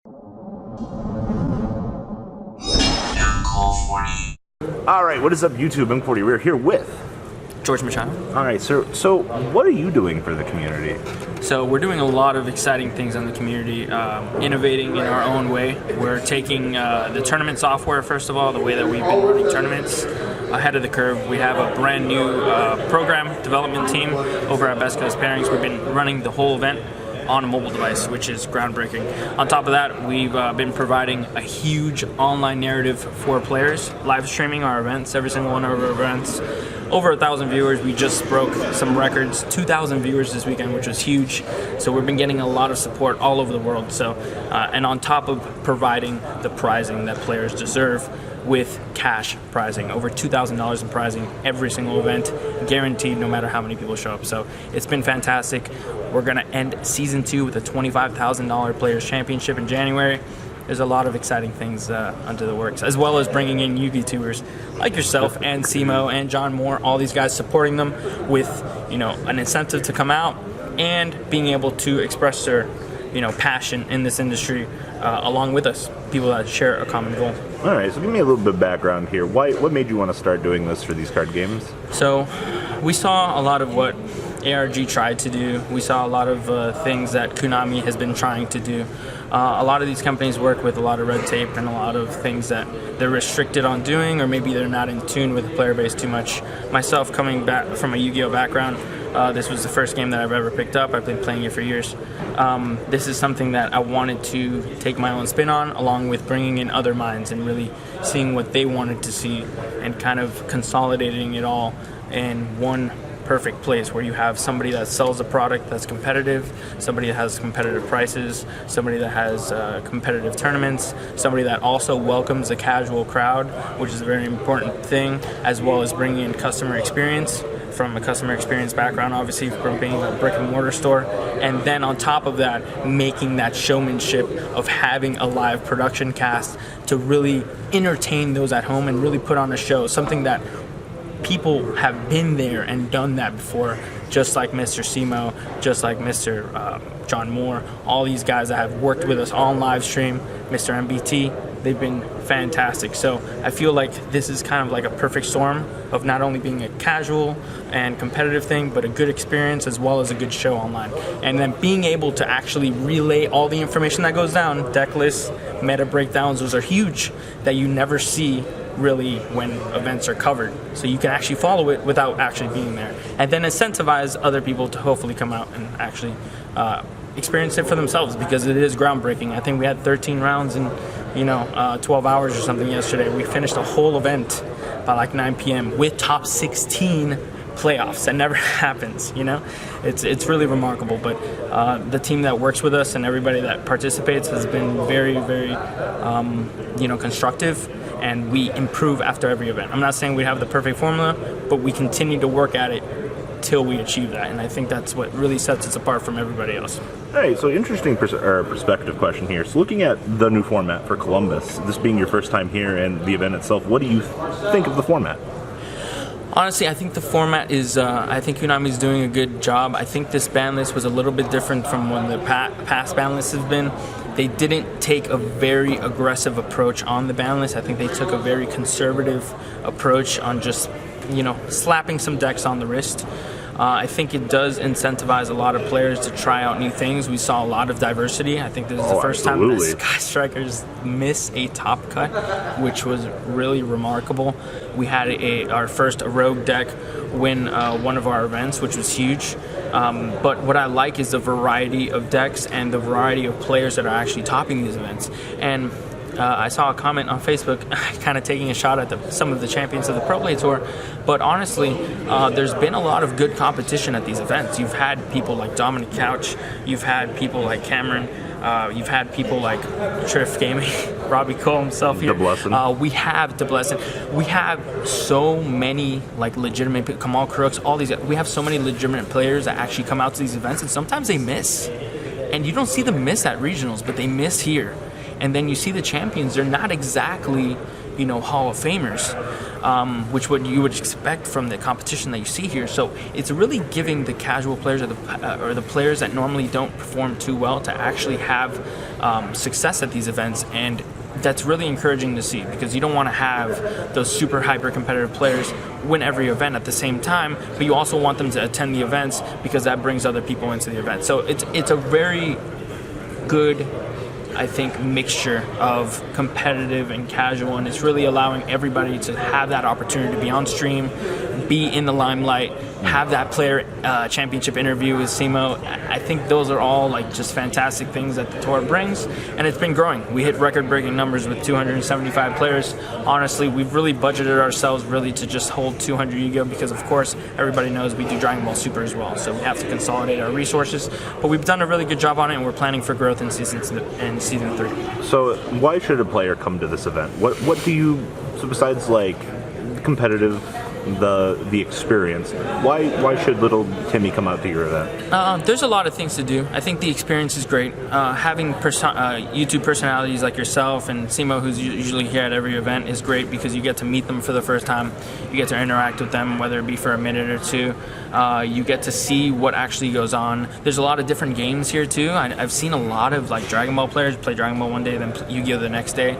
All right, what is up, YouTube? M40. We're here with George Machado. All right, so what are you doing for the community? So we're doing a lot of exciting things on the community, innovating in our own way. We're taking the tournament software, first of all, the way that we've been running tournaments, ahead of the curve. We have a brand new program development team over at Best Coast Pairings. We've been running the whole event on a mobile device, which is groundbreaking. On top of that, we've been providing a huge online narrative for players, live streaming our events, every single one of our events. Over 1,000 viewers. We just broke some records, 2,000 viewers this weekend, which was huge. So we've been getting a lot of support all over the world. So, and on top of providing the prizing that players deserve with cash prizing, over $2,000 in prizing every single event, guaranteed no matter how many people show up. So it's been fantastic. We're gonna end season 2 with a $25,000 Players Championship in January. There's a lot of exciting things under the works, as well as bringing in YuGiTubers like yourself and Simo and John Moore, all these guys supporting them with, an incentive to come out and being able to express their, passion in this industry along with us, people that share a common goal. All right, so give me a little bit of background here. What made you want to start doing this for these card games? So we saw a lot of what ARG tried to do. We saw a lot of things that Konami has been trying to do. A lot of these companies work with a lot of red tape and a lot of things that they're restricted on doing, or maybe they're not in tune with the player base too much. Myself, coming back from a YuGiOh background, this was the first game that I've ever picked up. I've been playing it for years. This is something that I wanted to take my own spin on, along with bringing in other minds and really seeing what they wanted to see and kind of consolidating it all in one perfect place where you have somebody that sells a product that's competitive, somebody that has competitive prices, somebody that has competitive tournaments, somebody that also welcomes a casual crowd, which is a very important thing, as well as bringing in customer experience from a customer experience background, obviously from being a brick and mortar store, and then on top of that, making that showmanship of having a live production cast to really entertain those at home and really put on a show, something that people have been there and done that before, just like Mr. Simo, just like Mr. John Moore, all these guys that have worked with us on live stream, Mr. MBT, they've been fantastic. So I feel like this is kind of like a perfect storm of not only being a casual and competitive thing, but a good experience as well as a good show online. And then being able to actually relay all the information that goes down, deck lists, meta breakdowns, those are huge, that you never see really when events are covered, so you can actually follow it without actually being there, and then incentivize other people to hopefully come out and actually experience it for themselves, because it is groundbreaking. I think we had 13 rounds in 12 hours or something yesterday. We finished the whole event by like 9 p.m. with top 16 playoffs. That never happens, It's really remarkable. But the team that works with us and everybody that participates has been very, very constructive, and we improve after every event. I'm not saying we have the perfect formula, but we continue to work at it till we achieve that, and I think that's what really sets us apart from everybody else. Hey, so interesting perspective question here. So looking at the new format for Columbus, this being your first time here and the event itself, what do you think of the format? Honestly, I think the format is, I think Konami's doing a good job. I think this ban list was a little bit different from when the past ban lists have been. They didn't take a very aggressive approach on the ban list. I think they took a very conservative approach on just, slapping some decks on the wrist. I think it does incentivize a lot of players to try out new things. We saw a lot of diversity. I think this is the first time that Sky Strikers miss a top cut, which was really remarkable. We had our first rogue deck win one of our events, which was huge. But what I like is the variety of decks and the variety of players that are actually topping these events. And I saw a comment on Facebook kind of taking a shot at some of the champions of the Pro Play Tour, but honestly, there's been a lot of good competition at these events. You've had people like Dominic Couch, you've had people like Cameron, you've had people like Triff Gaming, Robbie Cole himself here. We have DeBlessin. We have so many like legitimate, Kamal Crooks, all these, we have so many legitimate players that actually come out to these events, and sometimes they miss. And you don't see them miss at regionals, but they miss here. And then you see the champions, they're not exactly, Hall of Famers, which what you would expect from the competition that you see here. So it's really giving the casual players or the players that normally don't perform too well to actually have success at these events, and that's really encouraging to see, because you don't want to have those super hyper competitive players win every event at the same time, but you also want them to attend the events because that brings other people into the event. So it's a very good, I think, mixture of competitive and casual, and it's really allowing everybody to have that opportunity to be on stream, be in the limelight, have that player championship interview with Simo. I think those are all just fantastic things that the tour brings, and it's been growing. We hit record-breaking numbers with 275 players. Honestly, we've really budgeted ourselves really to just hold 200 YuGiOh, because of course everybody knows we do Dragon Ball Super as well, so we have to consolidate our resources. But we've done a really good job on it, and we're planning for growth in season 3. So why should a player come to this event? What do you, so besides competitive, the experience, why should little Timmy come out to your event? There's a lot of things to do. I think the experience is great. Having YouTube personalities like yourself and Simo, who's usually here at every event, is great, because you get to meet them for the first time. You get to interact with them, whether it be for a minute or two. You get to see what actually goes on. There's a lot of different games here too. I've seen a lot of Dragon Ball players play Dragon Ball one day, then YuGiOh the next day.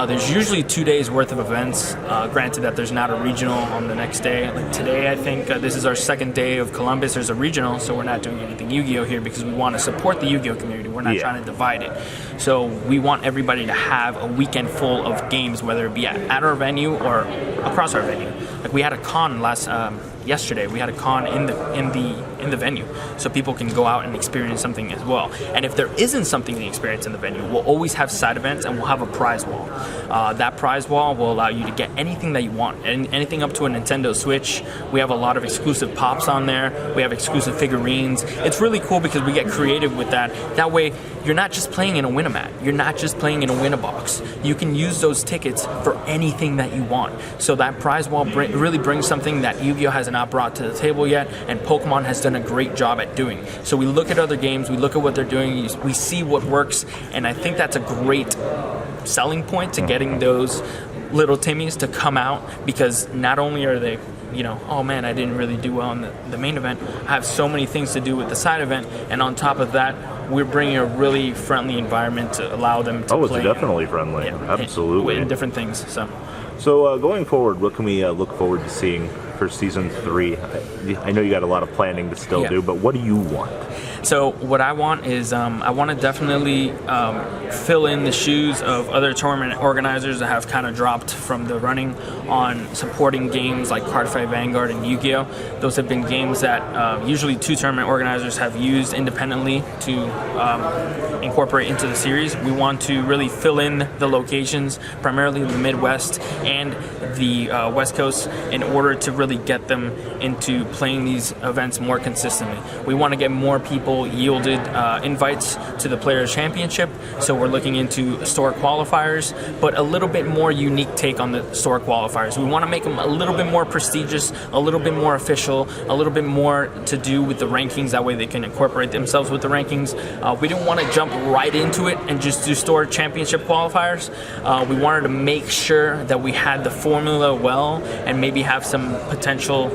There's usually 2 days worth of events. Granted that there's not a regional on the next day. Today, I think this is our second day of Columbus. There's a regional, so we're not doing anything YuGiOh here because we want to support the YuGiOh community. We're not trying to divide it. So we want everybody to have a weekend full of games, whether it be at our venue or across our venue. We had a con yesterday. We had a con in the venue, so people can go out and experience something as well. And if there isn't something to experience in the venue, we'll always have side events, and we'll have a prize wall. That prize wall will allow you to get anything that you want, and anything up to a Nintendo Switch. We have a lot of exclusive pops on there. We have exclusive figurines. It's really cool because we get creative with that. That way, you're not just playing in a Win-A-Mat. You're not just playing in a Win-A-Box. You can use those tickets for anything that you want. So that prize wall really brings something that YuGiOh has not brought to the table yet, and Pokemon has done a great job at doing. So we look at other games, we look at what they're doing, we see what works, and I think that's a great selling point to getting those little Timmies to come out, because not only are they, oh man, I didn't really do well in the main event, I have so many things to do with the side event, and on top of that, we're bringing a really friendly environment to allow them to play. Oh, it's definitely friendly. Absolutely. In different things. So going forward, what can we look forward to seeing for season 3? I know you got a lot of planning to still do, but what do you want? So what I want is I want to definitely fill in the shoes of other tournament organizers that have kind of dropped from the running on supporting games like Cardfight Vanguard and YuGiOh. Those have been games that usually 2 tournament organizers have used independently to incorporate into the series. We want to really fill in the locations, primarily the Midwest and the West Coast, in order to really get them into playing these events more consistently. We want to get more people yielded invites to the Players Championship, so we're looking into store qualifiers, but a little bit more unique take on the store qualifiers. We want to make them a little bit more prestigious, a little bit more official, a little bit more to do with the rankings. That way they can incorporate themselves with the rankings. We didn't want to jump right into it and just do store championship qualifiers. We wanted to make sure that we had the formula well, and maybe have some potential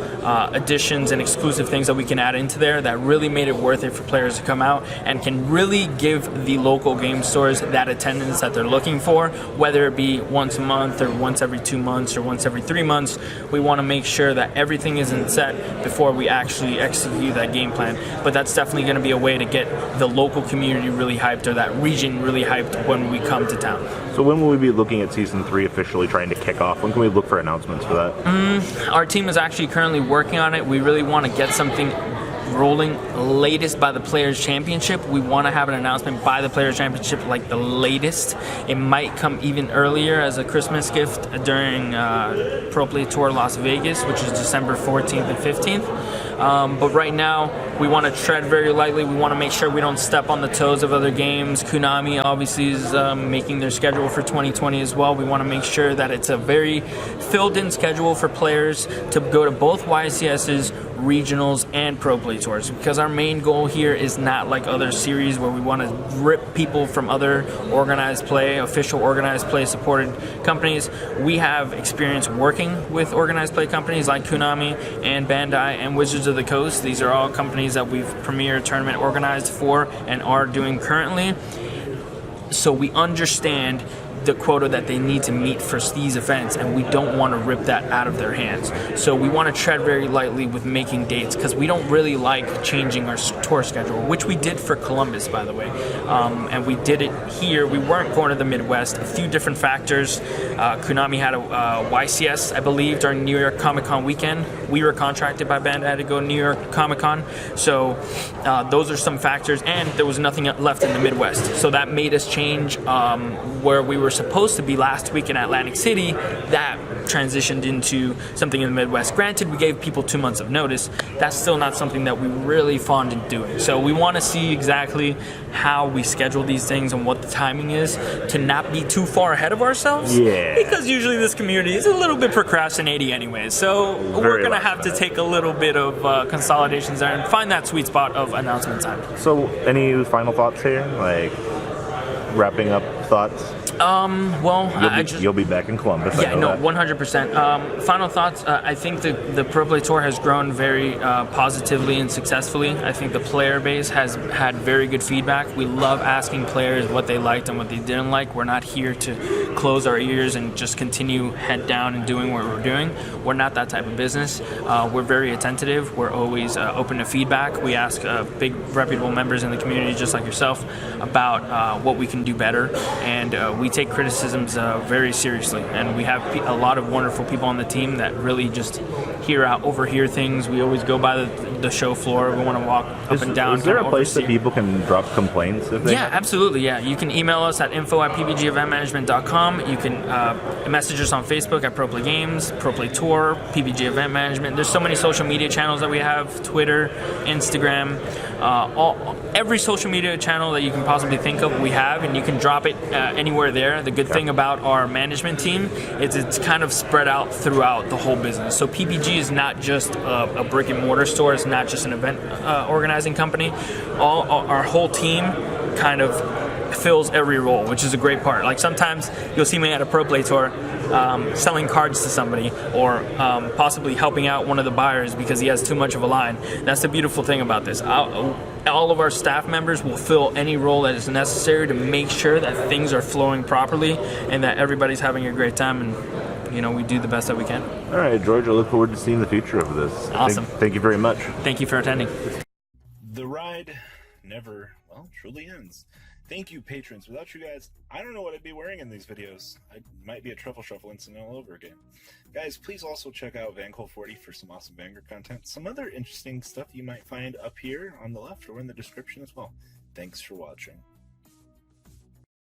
additions and exclusive things that we can add into there that really made it worth it for players to come out, and can really give the local game stores that attendance that they're looking for, whether it be once a month or once every 2 months or once every 3 months. We want to make sure that everything isn't set before we actually execute that game plan. But that's definitely going to be a way to get the local community really hyped, or that region really hyped, when we come to town. So when will we be looking at season 3 officially trying to kick off? When can we look for announcements for that? Our team is actually currently working on it. We really want to get something rolling latest by the Players Championship. We want to have an announcement by the Players Championship, like the latest. It might come even earlier as a Christmas gift during Pro Play Tour Las Vegas, which is December 14th and 15th. But right now, we want to tread very lightly. We want to make sure we don't step on the toes of other games. Konami obviously is making their schedule for 2020 as well. We want to make sure that it's a very filled-in schedule for players to go to both YCSs, regionals, and Pro Play Tours, because our main goal here is not like other series where we want to rip people from other organized play, official organized play supported companies. We have experience working with organized play companies like Konami and Bandai and Wizards of the Coast. These are all companies that we've premier tournament organized for and are doing currently. So we understand the quota that they need to meet for these events, and we don't want to rip that out of their hands. So we want to tread very lightly with making dates, because we don't really like changing our tour schedule, which we did for Columbus, by the way. And we did it here. We weren't going to the Midwest. A few different factors. Konami had a YCS, I believe, during New York Comic Con weekend. We were contracted by Bandai to go to New York Comic Con. So those are some factors, and there was nothing left in the Midwest. So that made us change where we were supposed to be last week in Atlantic City. That transitioned into something in the Midwest. Granted, we gave people 2 months of notice. That's still not something that we really fond in doing. So we want to see exactly how we schedule these things and what the timing is to not be too far ahead of ourselves. Yeah. Because usually this community is a little bit procrastinating anyways. So we're going to have to take a little bit of consolidations there and find that sweet spot of announcement time. So, any final thoughts here? Like, wrapping up thoughts? You'll be back in Columbus. Yeah, no, 100%. Final thoughts. I think the Pro Play Tour has grown very positively and successfully. I think the player base has had very good feedback. We love asking players what they liked and what they didn't like. We're not here to close our ears and just continue head down and doing what we're doing. We're not that type of business. We're very attentive. We're always open to feedback. We ask big reputable members in the community, just like yourself, about what we can do better, and we take criticisms very seriously, and we have a lot of wonderful people on the team that really just overhear things. We always go by the show floor. We want to walk up and down. Is there a place that people can drop complaints? Yeah, absolutely. Yeah, you can email us at info@pbgeventmanagement.com. You can message us on Facebook at Pro Play Games, Pro Play Tour, PBG Event Management. There's so many social media channels that we have: Twitter, Instagram, every social media channel that you can possibly think of, we have, and you can drop it anywhere there. The good thing about our management team is it's kind of spread out throughout the whole business. So PBG is not just a brick and mortar store. It's not just an event organizing company. Our whole team kind of fills every role, which is a great part. Like sometimes you'll see me at a Pro Play Tour selling cards to somebody, or possibly helping out one of the buyers because he has too much of a line. That's the beautiful thing about this. All of our staff members will fill any role that is necessary to make sure that things are flowing properly and that everybody's having a great time, and we do the best that we can. All right, George, I look forward to seeing the future of this. Awesome. Thank you very much. Thank you for attending. The ride never, truly ends. Thank you, patrons. Without you guys, I don't know what I'd be wearing in these videos. I might be a truffle shuffle incident all over again. Guys, please also check out VanCole40 for some awesome Vanguard content. Some other interesting stuff you might find up here on the left or in the description as well. Thanks for watching.